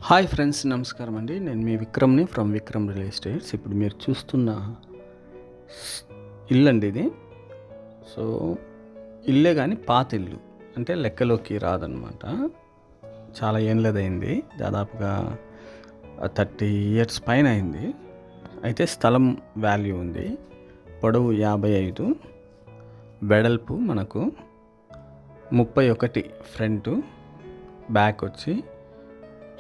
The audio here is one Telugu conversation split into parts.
హాయ్ ఫ్రెండ్స్, నమస్కారం అండి. నేను మీ విక్రమ్ని ఫ్రమ్ విక్రమ్ రియల్ ఎస్టేట్స్. ఇప్పుడు మీరు చూస్తున్న ఇల్లు అండి ఇది. సో ఇల్లే కానీ పాత ఇల్లు, అంటే లెక్కలోకి రాదనమాట. చాలా ఏళ్ళదైంది, దాదాపుగా 30 years పైన అయింది. అయితే స్థలం వాల్యూ ఉంది. పొడవు 55, వెడల్పు మనకు 31, ఫ్రంట్ బ్యాక్ వచ్చి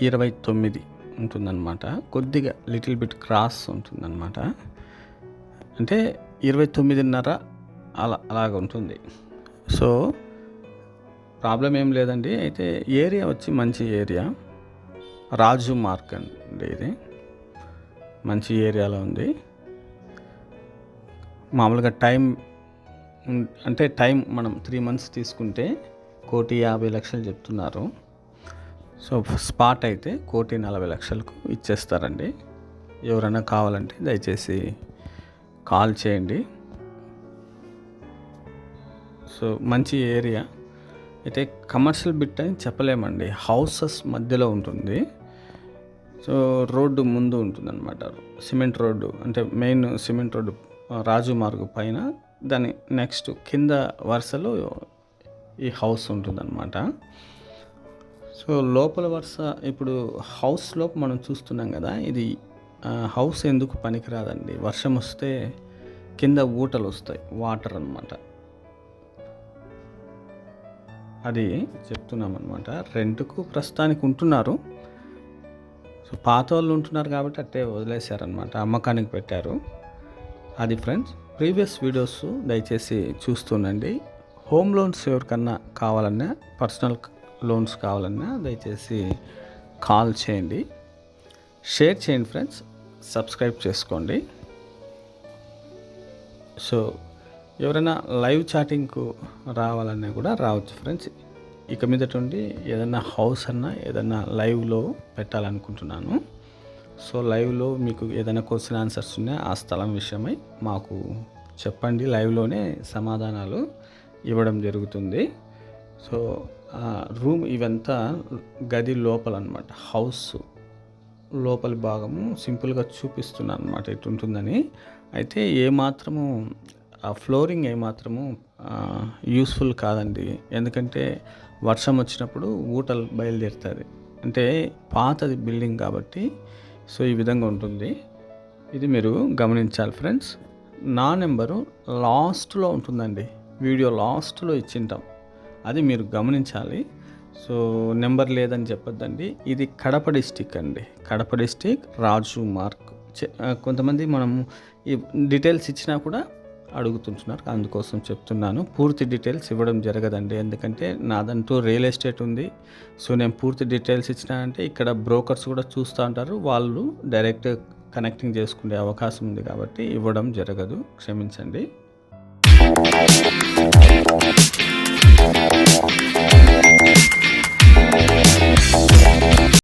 29 ఉంటుందన్నమాట. కొద్దిగా లిటిల్ బిట్ క్రాస్ ఉంటుందన్నమాట. అంటే 29.5 అలాగ ఉంటుంది. సో ప్రాబ్లం ఏం లేదండి. అయితే ఏరియా వచ్చి మంచి ఏరియా, రాజు మార్క్ అండి. ఇది మంచి ఏరియాలో ఉంది. మామూలుగా టైం మనం 3 months తీసుకుంటే 1,50,00,000 చెప్తున్నారు. సో స్పాట్ అయితే 1,40,00,000కు ఇచ్చేస్తారండి. ఎవరైనా కావాలంటే దయచేసి కాల్ చేయండి. సో మంచి ఏరియా అయితే, కమర్షియల్ బిట్ అని చెప్పలేమండి. హౌసెస్ మధ్యలో ఉంటుంది. సో రోడ్డు ముందు ఉంటుందన్నమాట. సిమెంట్ రోడ్డు, అంటే మెయిన్ సిమెంట్ రోడ్డు రాజు మార్గు పైన, దాని నెక్స్ట్ కింద వరుసలో ఈ హౌస్ ఉంటుందన్నమాట. సో లోపల వరుస ఇప్పుడు హౌస్ లోపు మనం చూస్తున్నాం కదా. ఇది హౌస్ ఎందుకు పనికిరాదండి, వర్షం వస్తే కింద ఊటలు వస్తాయి, వాటర్ అన్నమాట. అది చెప్తున్నాం అనమాట. రెంట్కు ప్రస్తుతానికి ఉంటున్నారు. సో పాత వాళ్ళు ఉంటున్నారు కాబట్టి అట్టే వదిలేశారనమాట, అమ్మకానికి పెట్టారు. అది ఫ్రెండ్స్, ప్రీవియస్ వీడియోస్ దయచేసి చూస్తుండండి. హోమ్ లోన్స్ ఎవరికన్నా కావాలన్నా, పర్సనల్ లోన్స్ కావాలన్నా దయచేసి కాల్ చేయండి, షేర్ చేయండి ఫ్రెండ్స్, సబ్స్క్రైబ్ చేసుకోండి. సో ఎవరైనా లైవ్ చాటింగ్కు రావాలన్నా కూడా రావచ్చు ఫ్రెండ్స్. ఇక మీదట ఉండి ఏదైనా హౌస్ అన్నా ఏదైనా లైవ్లో పెట్టాలనుకుంటున్నాను. సో లైవ్లో మీకు ఏదైనా క్వశ్చన్ ఆన్సర్స్ ఉన్నా ఆ స్థలం విషయమై మాకు చెప్పండి. లైవ్లోనే సమాధానాలు ఇవ్వడం జరుగుతుంది. సో రూమ్ ఇవంతా గది లోపల అనమాట. హౌస్ లోపలి భాగము సింపుల్గా చూపిస్తున్నాను అనమాట, ఇటు ఉంటుందని. అయితే ఏమాత్రము ఫ్లోరింగ్ ఏమాత్రము యూస్ఫుల్ కాదండి. ఎందుకంటే వర్షం వచ్చినప్పుడు ఊటలు బయలుదేరుతుంది. అంటే పాతది బిల్డింగ్ కాబట్టి సో ఈ విధంగా ఉంటుంది. ఇది మీరు గమనించాలి ఫ్రెండ్స్. నా నెంబరు లాస్ట్లో ఉంటుందండి, వీడియో లాస్ట్లో ఇచ్చింటాం, అది మీరు గమనించాలి. సో నెంబర్ లేదని చెప్పొద్దండి. ఇది కడప డిస్టిక్ అండి, కడప డిస్టిక్, రాజు మార్క్. కొంతమంది మనం ఈ డీటెయిల్స్ ఇచ్చినా కూడా అడుగుతుంటున్నారు, అందుకోసం చెప్తున్నాను. పూర్తి డీటెయిల్స్ ఇవ్వడం జరగదండి, ఎందుకంటే నాదంటూ రియల్ ఎస్టేట్ ఉంది. సో నేను పూర్తి డీటెయిల్స్ ఇచ్చినా అంటే ఇక్కడ బ్రోకర్స్ కూడా చూస్తూ ఉంటారు, వాళ్ళు డైరెక్ట్ కనెక్టింగ్ చేసుకునే అవకాశం ఉంది కాబట్టి ఇవ్వడం జరగదు, క్షమించండి.